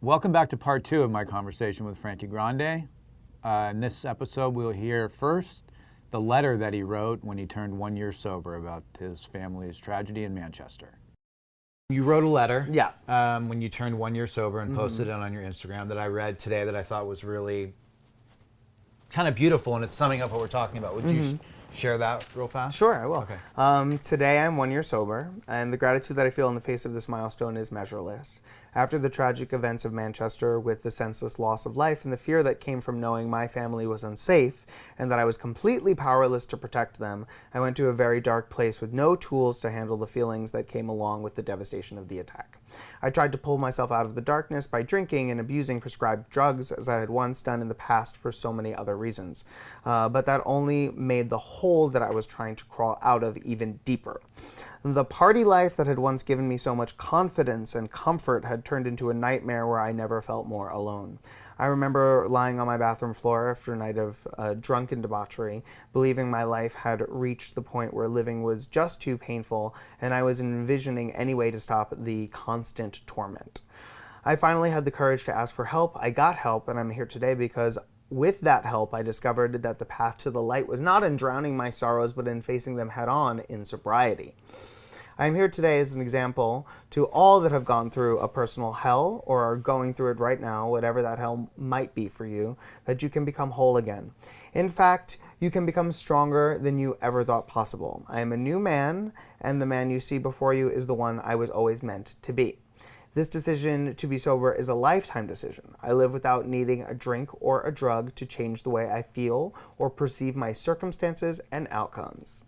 Welcome back to part 2 of my conversation with Frankie Grande. In this episode, we'll hear first the letter that he wrote when he turned 1 year sober about his family's tragedy in Manchester. You wrote a letter when you turned 1 year sober and posted it on your Instagram that I read today that I thought was really kind of beautiful, and it's summing up what we're talking about. Would you share that real fast? Sure, I will. Okay. Today I'm 1 year sober, and the gratitude that I feel in the face of this milestone is measureless. After the tragic events of Manchester, with the senseless loss of life and the fear that came from knowing my family was unsafe and that I was completely powerless to protect them, I went to a very dark place with no tools to handle the feelings that came along with the devastation of the attack. I tried to pull myself out of the darkness by drinking and abusing prescribed drugs, as I had once done in the past for so many other reasons. But that only made the hole that I was trying to crawl out of even deeper. The party life that had once given me so much confidence and comfort had turned into a nightmare where I never felt more alone. I remember lying on my bathroom floor after a night of drunken debauchery, believing my life had reached the point where living was just too painful, and I was envisioning any way to stop the constant torment. I finally had the courage to ask for help. I got help, and I'm here today because with that help, I discovered that the path to the light was not in drowning my sorrows, but in facing them head on in sobriety. I am here today as an example to all that have gone through a personal hell or are going through it right now, whatever that hell might be for you, that you can become whole again. In fact, you can become stronger than you ever thought possible. I am a new man, and the man you see before you is the one I was always meant to be. This decision to be sober is a lifetime decision. I live without needing a drink or a drug to change the way I feel or perceive my circumstances and outcomes.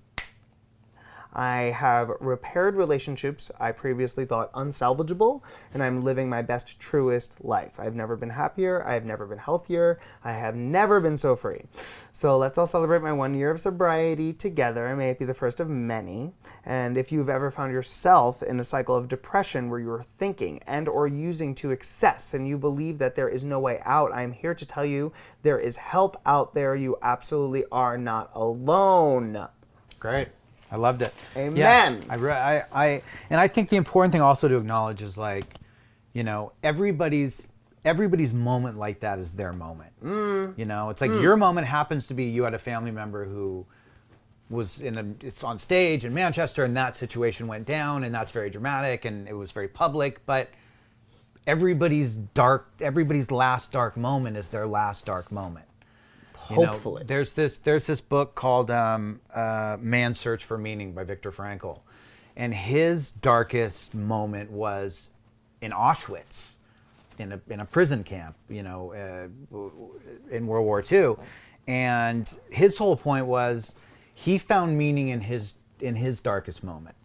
I have repaired relationships I previously thought unsalvageable, and I'm living my best, truest life. I've never been happier. I have never been healthier. I have never been so free. So let's all celebrate my 1 year of sobriety together. May it be the first of many. And if you've ever found yourself in a cycle of depression where you're thinking and or using to excess and you believe that there is no way out, I'm here to tell you there is help out there. You absolutely are not alone. Great. I loved it. Amen. Yeah, and I think the important thing also to acknowledge is, like, you know, everybody's moment like that is their moment. You know, it's like your moment happens to be you had a family member who was it's on stage in Manchester, and that situation went down, and that's very dramatic, and it was very public. But everybody's last dark moment is their last dark moment. Hopefully. You know, there's this book called Man's Search for Meaning by Viktor Frankl. And his darkest moment was in Auschwitz, in a prison camp, you know, in World War II. And his whole point was he found meaning in his darkest moment.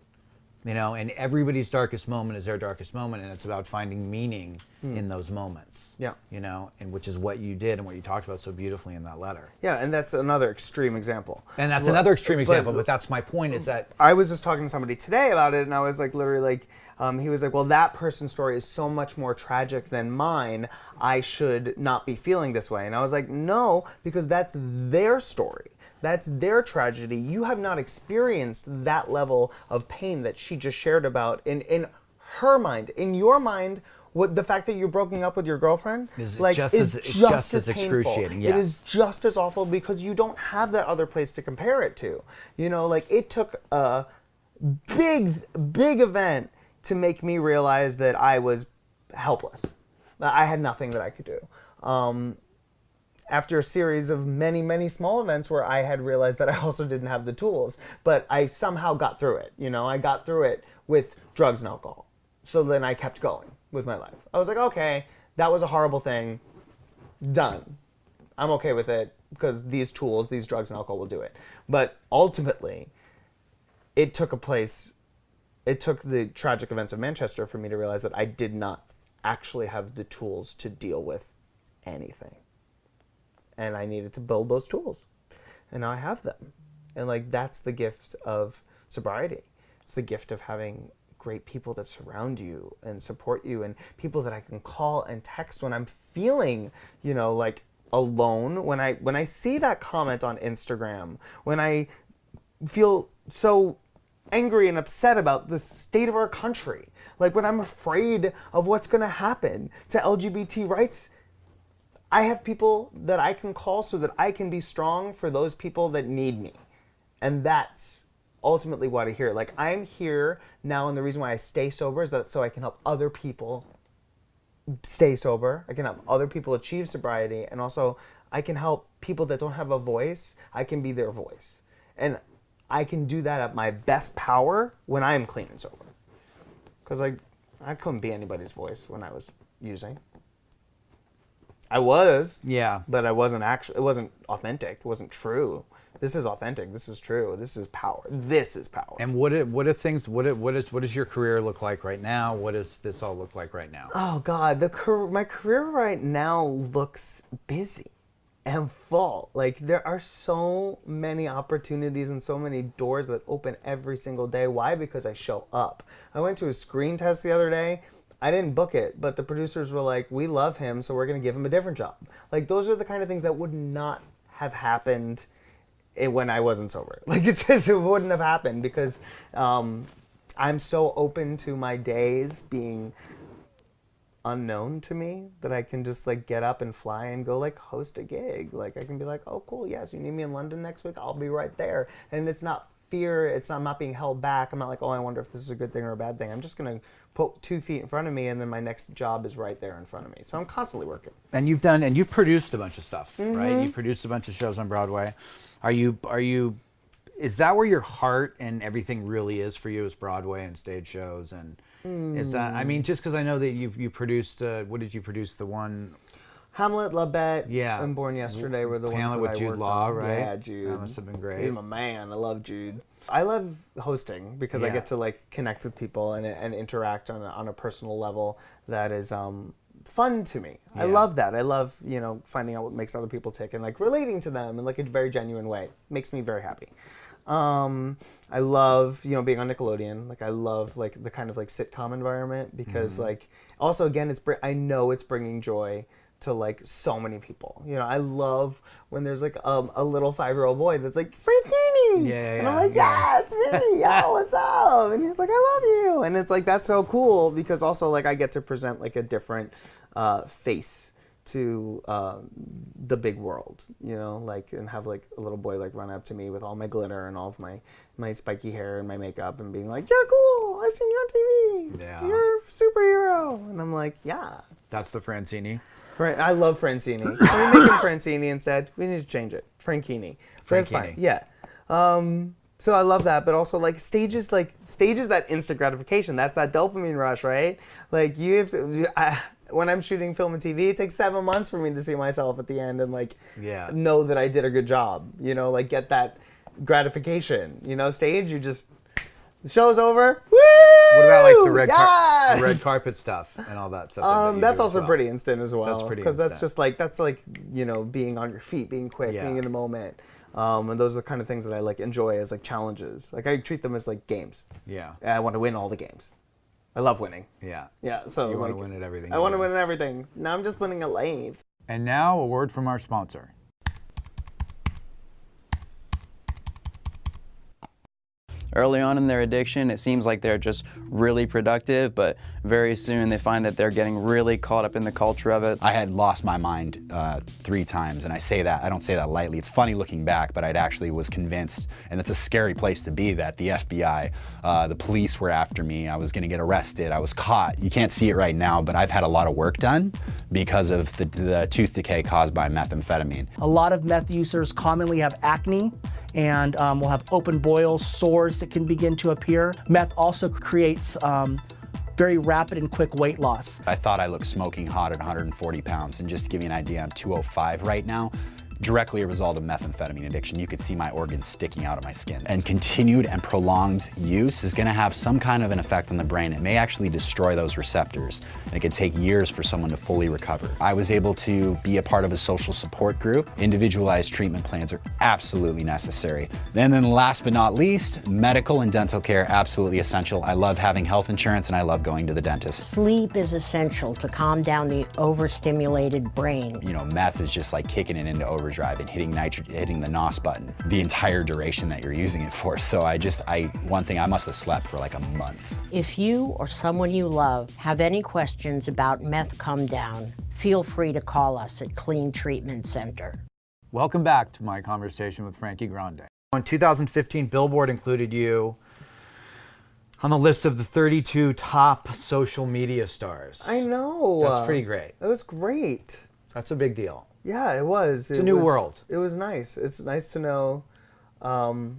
You know, and everybody's darkest moment is their darkest moment, and it's about finding meaning in those moments. Yeah. You know, and which is what you did and what you talked about so beautifully in that letter. Yeah, and that's another extreme example. And that's another extreme example, but that's my point, is that I was just talking to somebody today about it, and I was like, literally like, he was like, well, that person's story is so much more tragic than mine. I should not be feeling this way. And I was like, no, because that's their story. That's their tragedy. You have not experienced that level of pain that she just shared about in her mind. In your mind, what the fact that you're broken up with your girlfriend is like just is as just as excruciating. Yes. It is just as awful because you don't have that other place to compare it to. You know, like, it took a big event to make me realize that I was helpless. I had nothing that I could do. After a series of many small events where I had realized that I also didn't have the tools, but I somehow got through it. You know, I got through it with drugs and alcohol. So then I kept going with my life. I was like, okay, that was a horrible thing. Done. I'm okay with it because these tools, these drugs and alcohol will do it. But ultimately, it took the tragic events of Manchester for me to realize that I did not actually have the tools to deal with anything. And I needed to build those tools. And now I have them. And, like, that's the gift of sobriety. It's the gift of having great people that surround you and support you, and people that I can call and text when I'm feeling, you know, like, alone. When I see that comment on Instagram, when I feel so angry and upset about the state of our country, Like when I'm afraid of what's gonna happen to LGBT rights, I have people that I can call so that I can be strong for those people that need me. And that's ultimately what I hear. Like I'm here now, and the reason why I stay sober is that so I can help other people stay sober. I can help other people achieve sobriety, and also I can help people that don't have a voice. I can be their voice. And I can do that at my best power when I am clean and sober. Because I couldn't be anybody's voice when I was using. I was, Yeah. but I wasn't actually. It wasn't authentic. It wasn't true. This is authentic. This is true. This is power. This is power. And what does your career look like right now? What does this all look like right now? Oh God, my career right now looks busy and full. Like there are so many opportunities and so many doors that open every single day. Why? Because I show up. I went to a screen test the other day. I didn't book it, but the producers were like, we love him, so we're going to give him a different job. Like, those are the kind of things that would not have happened when I wasn't sober. Like, it wouldn't have happened because I'm so open to my days being unknown to me that I can just, like, get up and fly and go, like, host a gig. Like, I can be like, oh, cool, yes, you need me in London next week? I'll be right there. And it's not fear. I'm not being held back. I'm not like, oh, I wonder if this is a good thing or a bad thing. I'm just going to put 2 feet in front of me, and then my next job is right there in front of me. So I'm constantly working. And you've produced a bunch of stuff, right? You've produced a bunch of shows on Broadway. Is that where your heart and everything really is for you, is Broadway and stage shows? And is that, I mean, just because I know that you produced, what did you produce? The one... Hamlet, La Bette, yeah, and Born Yesterday were the ones Hamlet that with I Jude worked Law, on. right? Yeah, Jude. That must have been great. He's my man. I love Jude. I love hosting because I Yeah. get to like connect with people and interact on a personal level that is fun to me. I Yeah. love that. I love finding out what makes other people tick and like relating to them in like a very genuine way. Makes me very happy. I love being on Nickelodeon. Like I love like the kind of like sitcom environment because like also again I know it's bringing joy to like so many people. I love when there's like a little 5-year-old boy that's like Francini, and I'm like, yeah, it's me. Yeah, what's up? And he's like, I love you, and it's like that's so cool because also like I get to present like a different face to the big world, like and have like a little boy like run up to me with all my glitter and all of my spiky hair and my makeup and being like, you're cool, I've seen you on TV, Yeah. you're a superhero, and I'm like, yeah. That's the Francini. Right, I love Francini. Can we make him Francini instead? We need to change it. Frankini. That's fine. Yeah. So I love that, but also like stages that instant gratification. That's that dopamine rush, right? Like you have to. When I'm shooting film and TV, it takes 7 months for me to see myself at the end and like know that I did a good job. Like get that gratification. Stage, you just the show's over. Woo! What about like the yes! red carpet stuff and all that stuff? That's also pretty instant as well. That's pretty because instant. that's like being on your feet, being quick, being in the moment. And those are the kind of things that I like enjoy as like challenges. Like I treat them as like games. Yeah. And I want to win all the games. I love winning. Yeah. Yeah. So you want like, to win at everything. I want to win at everything. Now I'm just winning at life. And now a word from our sponsor. Early on in their addiction, it seems like they're just really productive, but very soon they find that they're getting really caught up in the culture of it. I had lost my mind 3 times, and I don't say that lightly. It's funny looking back, but I actually was convinced, and it's a scary place to be, that the FBI, the police were after me. I was gonna get arrested. I was caught. You can't see it right now, but I've had a lot of work done because of the tooth decay caused by methamphetamine. A lot of meth users commonly have acne and will have open boils, sores that can begin to appear. Meth also creates very rapid and quick weight loss. I thought I looked smoking hot at 140 pounds, and just to give you an idea, I'm 205 right now. Directly a result of methamphetamine addiction. You could see my organs sticking out of my skin. And continued and prolonged use is gonna have some kind of an effect on the brain. It may actually destroy those receptors, and it could take years for someone to fully recover. I was able to be a part of a social support group. Individualized treatment plans are absolutely necessary. And then last but not least, medical and dental care, absolutely essential. I love having health insurance, and I love going to the dentist. Sleep is essential to calm down the overstimulated brain. Meth is just like kicking it into overdrive. overdrive and hitting the NOS button the entire duration that you're using it for. So one thing, I must have slept for like a month. If you or someone you love have any questions about meth come down, feel free to call us at Clean Treatment Center. Welcome back to my conversation with Frankie Grande. In 2015, Billboard included you on the list of the 32 top social media stars. I know. That's pretty great. That was great. That's a big deal. Yeah, it was. It's a new world. It was nice. It's nice to know, that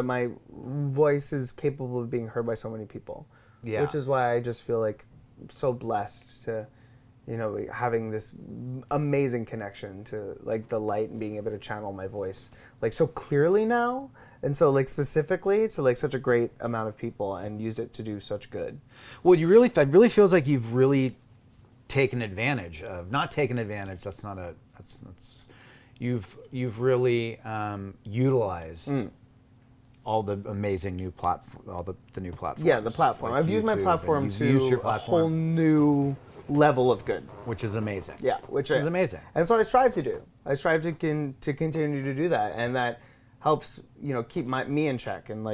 my voice is capable of being heard by so many people. Yeah. Which is why I just feel like so blessed to, having this amazing connection to like the light and being able to channel my voice like so clearly now. And so, like, specifically to like such a great amount of people and use it to do such good. Well, it really feels like you've really taken advantage of, not taken advantage. You've really utilized all the amazing new the new platforms. Yeah, the platform. Like I've used my YouTube, platform and you've used your to a whole platform, new level of good. which is amazing. Yeah, which is amazing. And that's what I strive to do. I strive to continue to do that, and that helps keep me in check, and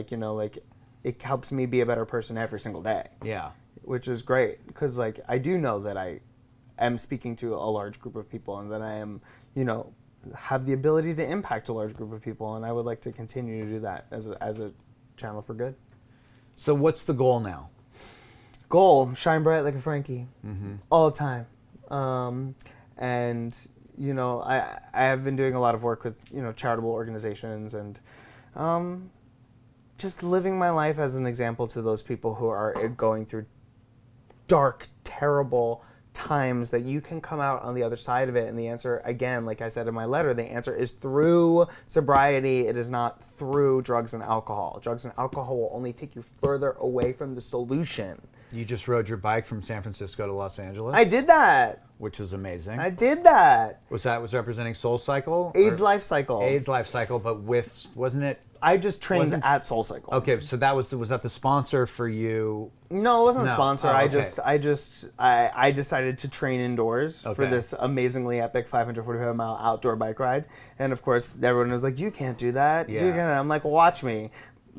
it helps me be a better person every single day. Yeah. Which is great because I do know that I am speaking to a large group of people, and that I am have the ability to impact a large group of people, and I would like to continue to do that as a channel for good. So what's the goal now? Goal: shine bright like a Frankie, all the time. And I have been doing a lot of work with charitable organizations, and just living my life as an example to those people who are going through dark, terrible times, that you can come out on the other side of it. And the answer, again, like I said in my letter, the answer is through sobriety. It is not through drugs and alcohol. Drugs and alcohol will only take you further away from the solution. You just rode your bike from San Francisco to Los Angeles? I did that. Which was amazing. I did that. Was representing Soul Cycle? AIDS Life Cycle. AIDS Life Cycle, but wasn't it? I just trained at Soul Cycle. Okay, so was that the sponsor for you? No, it wasn't a No. sponsor. Oh, okay. I decided to train indoors for Okay. this amazingly epic 545-mile outdoor bike ride. And of course, everyone was like, "You can't do that." Yeah. You can. I'm like, "Watch me."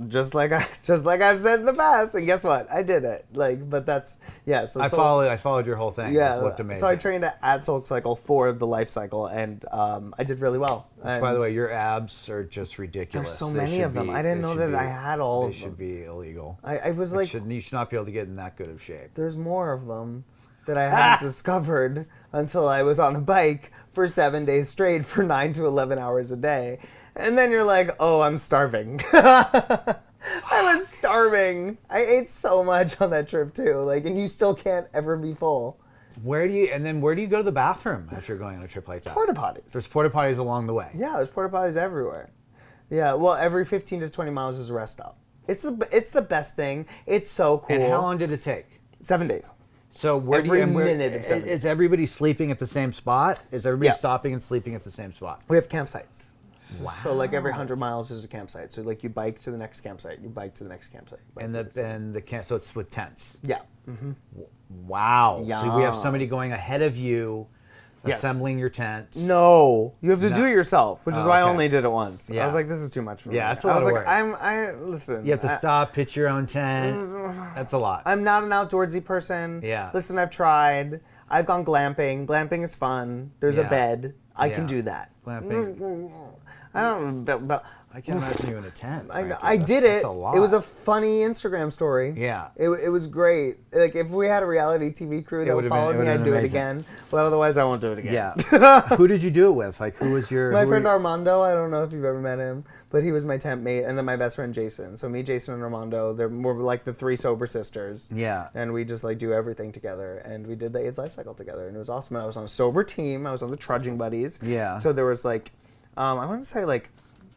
Just like I've said in the past, and guess what? I did it. But that's So I followed your whole thing. Yeah, It looked amazing. so I trained at Soul Cycle for the life cycle, and I did really well. Which, by the way, your abs are just ridiculous. There's so They many should of them. be- I didn't they know should that I had all of They them. should be illegal. I was like, You should not be able to get in that good of shape. there's more of them that I hadn't discovered until I was on a bike for 7 days straight for 9 to 11 hours a day. And then you're like, oh, I'm starving. I was starving. I ate so much on that trip too. And you still can't ever be full. Where do you go to the bathroom as you're going on a trip like that? Porta potties. There's porta potties along the way. Yeah, there's porta potties everywhere. Yeah, well, every 15 to 20 miles is a rest stop. It's the best thing. It's so cool. And how long did it take? 7 days. So Every minute of 7 is everybody sleeping at the same spot? Is everybody Yeah. stopping and sleeping at the same spot? We have campsites. Wow. So every 100 miles is a campsite. So you bike to the next campsite, you bike to the next campsite. So it's with tents. Yeah. Wow. So we have Yeah. somebody going ahead of you, Yes. assembling your tent. No, you have to No. do it yourself, which is Oh, why I okay. only did it once. Yeah. I was like, this is too much for me. Yeah, that's a I lot was of like, work. listen. You have to stop, pitch your own tent. That's a lot. I'm not an outdoorsy person. Yeah. Listen, I've tried. I've gone glamping. Glamping is fun. There's a Yeah. bed. I Yeah. can do that. Glamping. I don't know. But I can't imagine you in a tent. I Frankie. did That's it. a lot. It was a funny Instagram story. Yeah. It was great. If we had a reality TV crew that would've followed been- me, it I'd would've do been it amazing. again. But otherwise, I won't do it again. Yeah. Who did you do it with? Who was your... My who friend were- Armando, I don't know if you've ever met him, but he was my tent mate, and then my best friend Jason. So me, Jason, and Armando, they're more like the three sober sisters. Yeah. And we just do everything together, and we did the AIDS Life Cycle together, and it was awesome. And I was on a sober team. I was on the Trudging Buddies. Yeah. So there was I want to say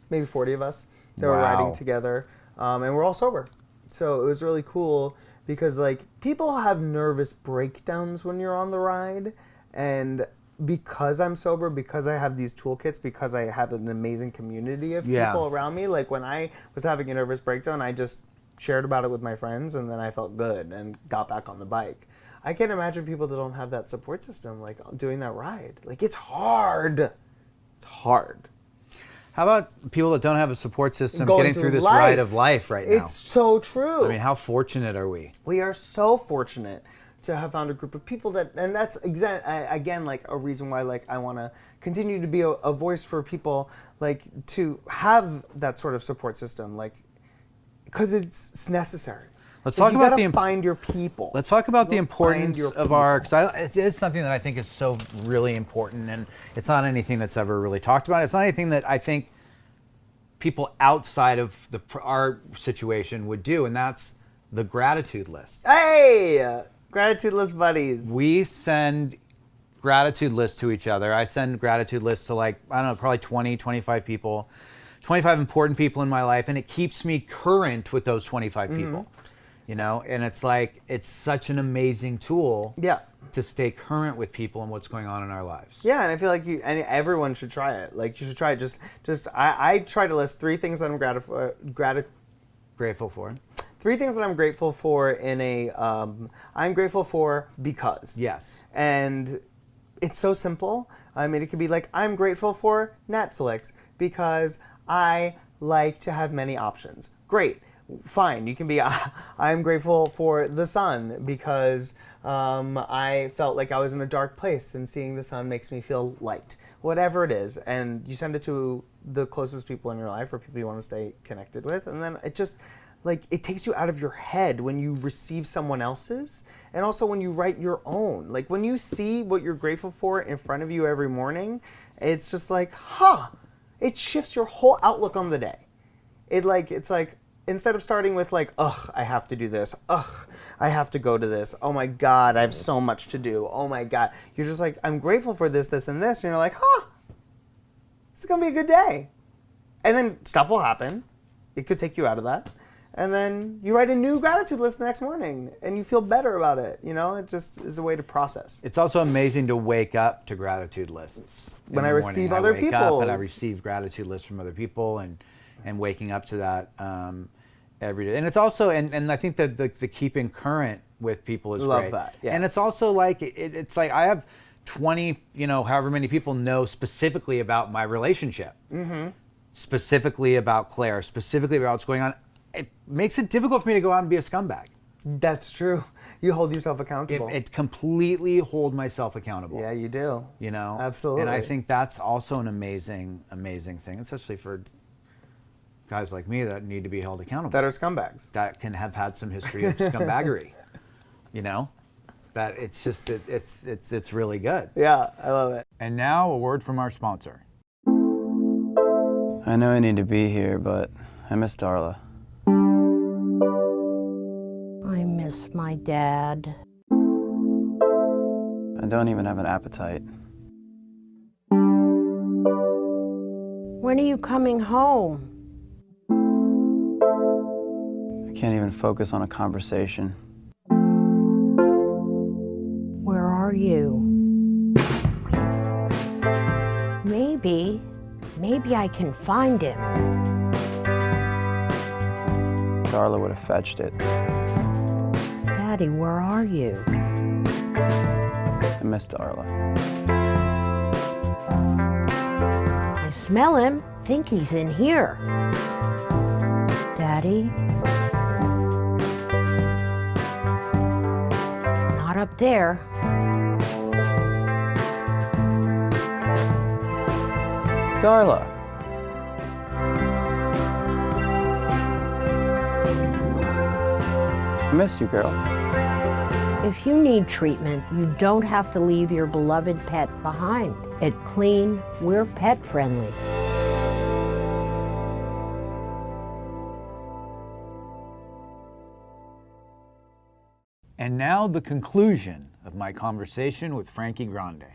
maybe 40 of us that were Wow. riding together, and we're all sober. So it was really cool because people have nervous breakdowns when you're on the ride, and because I'm sober, because I have these toolkits, because I have an amazing community of Yeah. people around me, when I was having a nervous breakdown, I just shared about it with my friends, and then I felt good and got back on the bike. I can't imagine people that don't have that support system, like doing that ride. Like, it's hard. It's hard. How about people that don't have a support system Going getting through through this life. ride of life right now? It's so true. I mean, how fortunate are we? We are so fortunate to have found a group of people that, and that's again, like a reason why, like, I want to continue to be a voice for people, like, to have that sort of support system, like, because it's necessary. Let's Like, talk about you gotta find your people. Let's talk about the You'll find importance your of people. our, because it is something that I think is so really important, and it's not anything that's ever really talked about. It's not anything that I think people outside of our situation would do, and that's the gratitude list. Hey, gratitude list buddies. We send gratitude lists to each other. I send gratitude lists to, like, I don't know, probably 20, 25 people, 25 important people in my life, and it keeps me current with those 25 people. You know, and it's like, it's such an amazing tool Yeah. to stay current with people and what's going on in our lives. Yeah, and I feel like everyone should try it. Like, you should try it. I try to list 3 things that I'm Grateful for. 3 things that I'm grateful for in a, I'm grateful for because. Yes. And it's so simple. I mean, it could be like, I'm grateful for Netflix because I like to have many options. Great. Fine. You can be, I'm grateful for the sun because I felt like I was in a dark place and seeing the sun makes me feel light. Whatever it is. And you send it to the closest people in your life or people you want to stay connected with. And then it just, like, it takes you out of your head when you receive someone else's, and also when you write your own. Like, when you see what you're grateful for in front of you every morning, it's just like, it shifts your whole outlook on the day. It's like, instead of starting with, like, ugh, I have to do this. Ugh, I have to go to this. Oh my God, I have so much to do. Oh my God. You're just like, I'm grateful for this, this, and this. And you're like, this is going to be a good day. And then stuff will happen. It could take you out of that. And then you write a new gratitude list the next morning and you feel better about it. You know, it just is a way to process. It's also amazing to wake up to gratitude lists. In When the I morning. receive I other wake up and I people's. receive gratitude lists from other people, and waking up to that every day. And it's also, and I think that the keeping current with people is Love great. that, yeah. And it's also like, it's like I have 20, however many people know specifically about my relationship. Specifically about Claire, specifically about what's going on. It makes it difficult for me to go out and be a scumbag. That's true. You hold yourself accountable. It completely hold myself accountable. Yeah, you do. Absolutely. And I think that's also an amazing, amazing thing, especially for guys like me that need to be held accountable. That are scumbags. That can have had some history of scumbaggery. That it's just, it's really good. Yeah, I love it. And now a word from our sponsor. I know I need to be here, but I miss Darla. I miss my dad. I don't even have an appetite. When are you coming home? I can't even focus on a conversation. Where are you? Maybe I can find him. Darla would have fetched it. Daddy, where are you? I miss Darla. I smell him. Think he's in here. Daddy? Not up there. Darla! I missed you, girl. If you need treatment, you don't have to leave your beloved pet behind. At Clean, we're pet friendly. And now the conclusion of my conversation with Frankie Grande.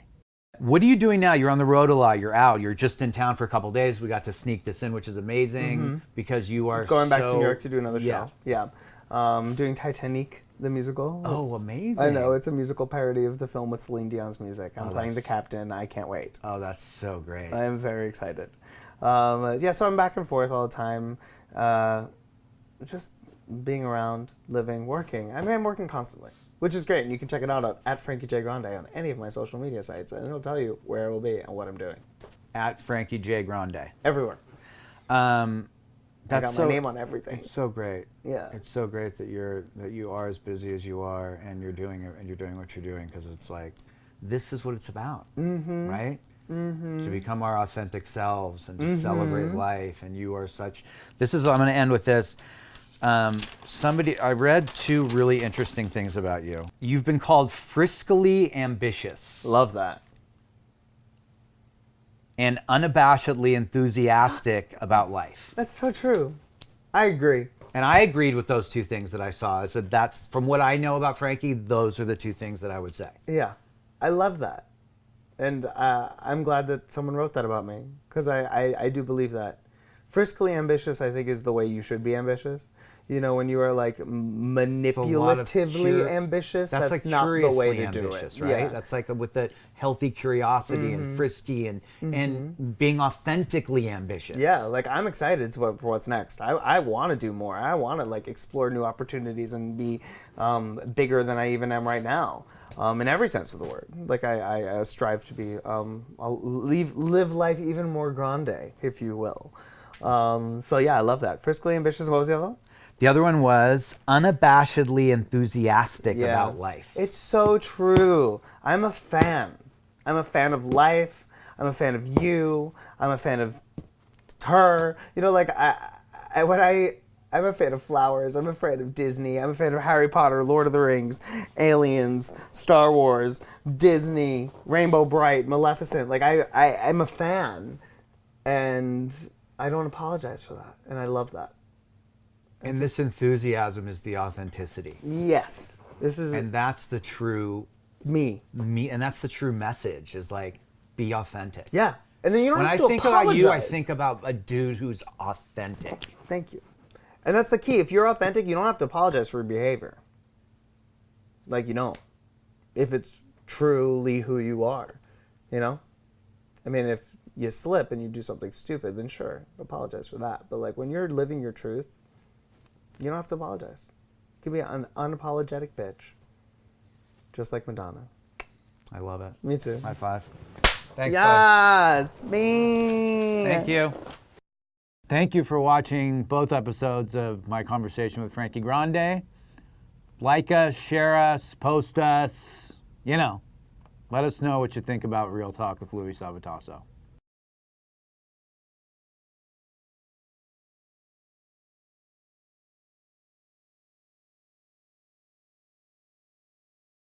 What are you doing now? You're on the road a lot. You're out. You're just in town for a couple days. We got to sneak this in, which is amazing because you are Going back to New York to do another show. Yeah. Doing Titanic, the musical. Oh, amazing. I know, it's a musical parody of the film with Celine Dion's music. I'm playing the captain. I can't wait. Oh, that's so great. I am very excited. So I'm back and forth all the time. Just being around, living, working. I mean, I'm working constantly. which is great. And you can check it out at Frankie J. Grande on any of my social media sites, and it'll tell you where I will be and what I'm doing. At Frankie J. Grande. Everywhere. That's I got my name on everything. It's so great. Yeah. It's so great that you are as busy as you are, and you're doing it, and you're doing what you're doing, because it's like, this is what it's about, right? To become our authentic selves and to celebrate life. And you are such. I'm going to end with this. I read two really interesting things about you. You've been called friskily ambitious. Love that. And unabashedly enthusiastic about life. That's so true. I agree. And I agreed with those two things that I saw. I said, that's, from what I know about Frankie, those are the two things that I would say. Yeah. I love that. And I'm glad that someone wrote that about me, because I do believe that. Friskily ambitious, I think, is the way you should be ambitious. You know, when you are like manipulatively ambitious, that's like not the way to do ambitious, it. right? Yeah. That's like with the healthy curiosity and frisky and being authentically ambitious. Yeah, like I'm excited for what's next. I want to do more. I want to like explore new opportunities and be bigger than I even am right now. In every sense of the word. Like I strive to be, I'll live life even more grande, if you will. So yeah, I love that. Friskily ambitious. What was the other one? The other one was unabashedly enthusiastic about life. It's so true. I'm a fan. I'm a fan of life. I'm a fan of you. I'm a fan of her. You know, like I'm a fan of flowers. I'm a fan of Disney. I'm a fan of Harry Potter, Lord of the Rings, Aliens, Star Wars, Disney, Rainbow Bright, Maleficent. Like I'm a fan, and I don't apologize for that, and I love that. And this enthusiasm is the authenticity. Yes, this is, and that's the true me, and that's the true message. Is like, be authentic. Yeah, and then you don't when have I to think apologize. about you, I think about a dude who's authentic. Thank you. And that's the key. If you're authentic, you don't have to apologize for your behavior. Like, you don't. If it's truly who you are, you know? I mean, if you slip and you do something stupid, then sure, apologize for that. But like when you're living your truth, you don't have to apologize. You can be an unapologetic bitch. Just like Madonna. I love it. Me too. High five. Thanks, yes, me. Thank you. Thank you for watching both episodes of my conversation with Frankie Grande. Like us, share us, post us. You know, let us know what you think about Real Talk with Louie Sabatasso.